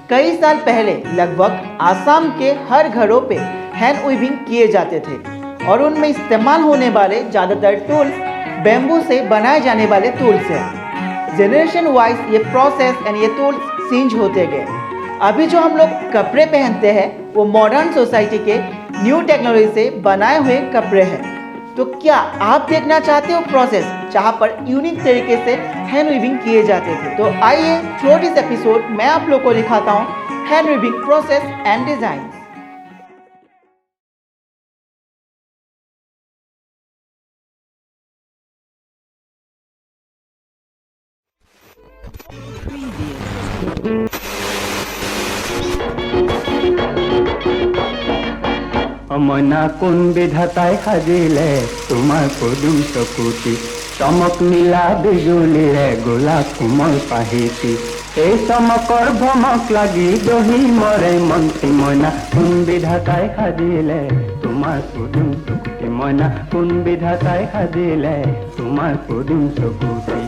कई साल पहले लगभग आसाम के हर घरों पे हैंड वीविंग किए जाते थे और उनमें इस्तेमाल होने वाले ज़्यादातर टूल्स बैम्बू से बनाए जाने वाले टूल्स हैं। जनरेशन वाइज ये प्रोसेस एंड ये टूल्स चेंज होते गए। अभी जो हम लोग कपड़े पहनते हैं वो मॉडर्न सोसाइटी के न्यू टेक्नोलॉजी से बनाए हुए कपड़े हैं। तो क्या आप देखना चाहते हो प्रोसेस जहाँ पर यूनिक तरीके से हैंड वीविंग किए जाते थे? तो आइए थ्रू दिस एपिसोड मैं आप लोगों को दिखाता हूँ hand weaving process and design. অমনা কোন বিধাতাই সাজিলে তোমাৰ পদুম চকুতি চমক নীলা বিজুলীৰে গোলাপ কোমল পাহিতি এই চমকৰ ভমক লাগি দহি মৰে মন্ত্ৰী মইনা কোন বিধাতাই সাজিলে তোমাৰ পদুম চকুতি মইনা কোন বিধাতাই সাজিলে তোমাৰ পদুম চকুতি।